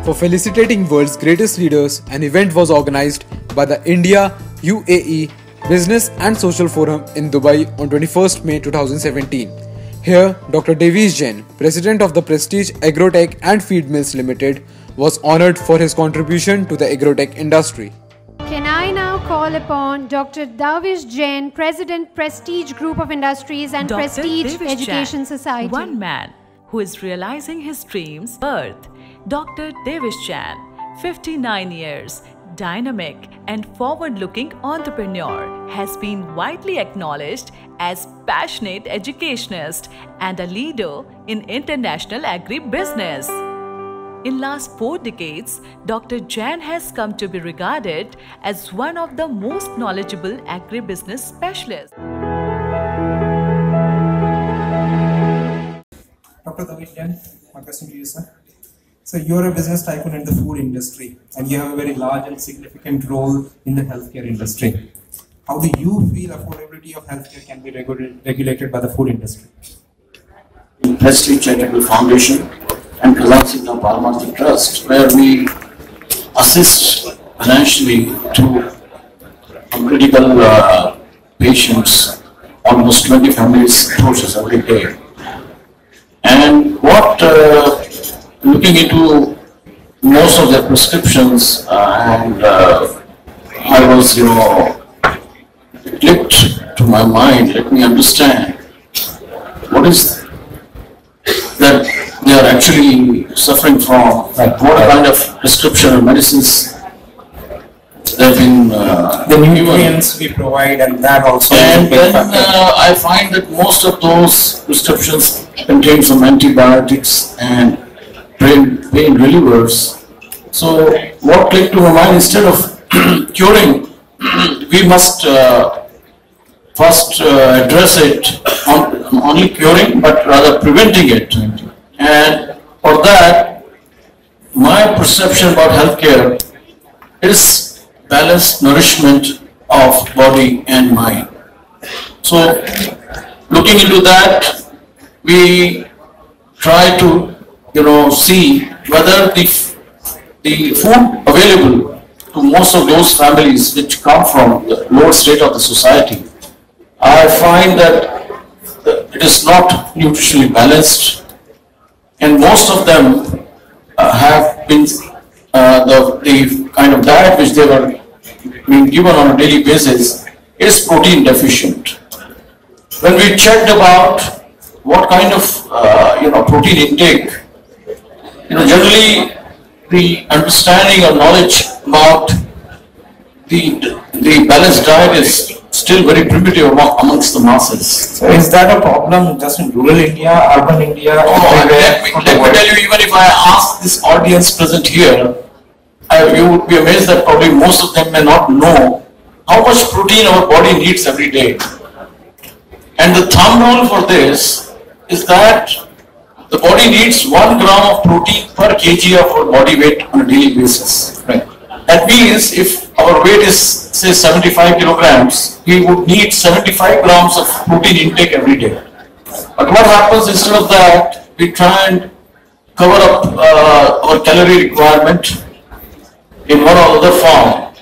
for felicitating world's greatest leaders, an event was organized by the India UAE Business and Social Forum in Dubai on 21st May 2017. Here, Dr. Devesh Jain, President of the Prestige Agrotech and Feed Mills Limited, was honored for his contribution to the agrotech industry. Can I now call upon Dr. Devesh Jain, President, Prestige Group of Industries and Dr. Prestige Devesh Education Jain, Society. One man who is realizing his dreams. Birth: Dr. Devesh Jain, 59 years, dynamic and forward-looking entrepreneur, has been widely acknowledged as passionate educationist and a leader in international agri-business. In last 4 decades, Dr. Jain has come to be regarded as one of the most knowledgeable agribusiness specialists. Dr. Devesh Jain, my question to you, sir. So you're a business tycoon in the food industry and you have a very large and significant role in the healthcare industry. How do you feel affordability of healthcare can be regulated by the food industry? Prestige Charitable Foundation and Kazakh Paramahansa Trust, where we assist financially to critical patients, almost 20 families approaches every day. And what looking into most of their prescriptions, and I was, it clicked to my mind, let me understand what is that they are actually suffering from, like what kind of prescription or medicines they've been the nutrients we provide, and that also and then I find that most of those prescriptions contain some antibiotics and pain relievers. So what clicked to my mind, instead of curing, we must first address it, only curing, but rather preventing it. And for that, my perception about healthcare is balanced nourishment of body and mind. So looking into that, we try to see whether the food available to most of those families which come from the lower state of the society, I find that it is not nutritionally balanced, and most of them have been the kind of diet which they were being given on a daily basis is protein deficient. When we checked about what kind of protein intake, generally the understanding or knowledge about the balanced diet is still very primitive amongst the masses. So is that a problem just in rural India, urban India? Let me tell you, even if I ask this audience present here, you would be amazed that probably most of them may not know how much protein our body needs every day. And the thumb rule for this is that the body needs 1 gram of protein per kg of our body weight on a daily basis. Right. That means if our weight is, say, 75 kilograms, we would need 75 grams of protein intake every day. But what happens, instead of that, we try and cover up our calorie requirement in one or other form.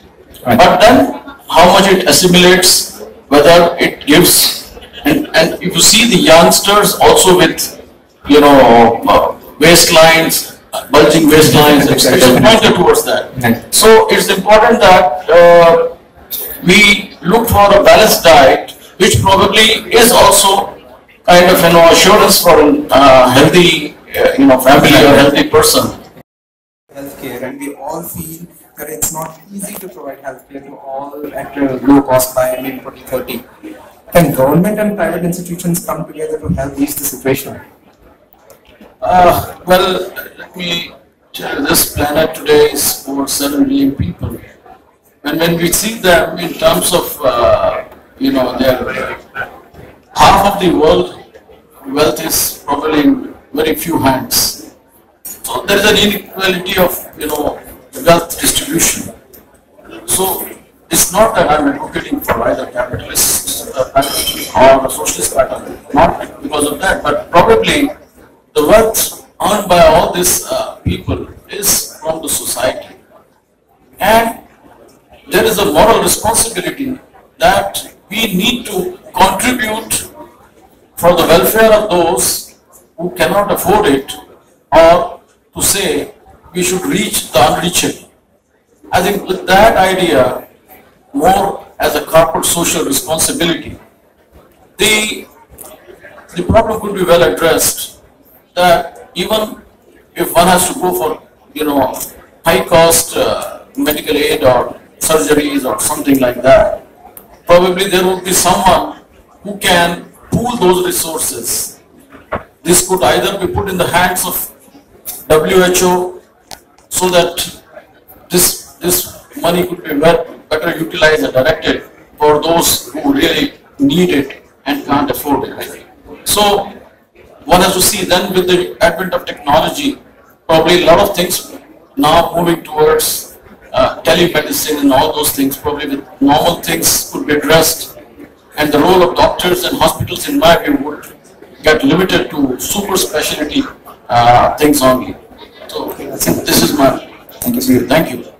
Right. But then how much it assimilates, whether it gives, and if you see the youngsters also with waistlines, bulging waistlines, it's pointed towards that. So it's important that we look for a balanced diet, which probably is also kind of assurance for a healthy family or healthy person. Healthcare, and we all feel that it's not easy to provide healthcare to all at a low cost by 2030. Can government and private institutions come together to help ease the situation? Well, let me tell you, this planet today is over 7 billion people. And when we see them in terms of, their half of the world wealth is probably in very few hands. So there is an inequality of, wealth distribution. So it's not that I'm advocating for either capitalist pattern or a socialist pattern, not because of that, but probably the wealth earned by all these people is from And there is a moral responsibility that we need to contribute for the welfare of those who cannot afford it, or to say we should reach the unreachable. I think with that idea, more as a corporate social responsibility, the problem could be well addressed, that even if one has to go for, high cost medical aid or surgeries or something like that, probably there would be someone who can pool those resources. This could either be put in the hands of WHO so that this money could be better utilized and directed for those who really need it and can't afford it. So one has to see then, with the advent of technology, probably a lot of things now moving towards telemedicine and all those things, probably the normal things could be addressed, and the role of doctors and hospitals, in my view, would get limited to super specialty things only. So this is my Thank you. Thank you.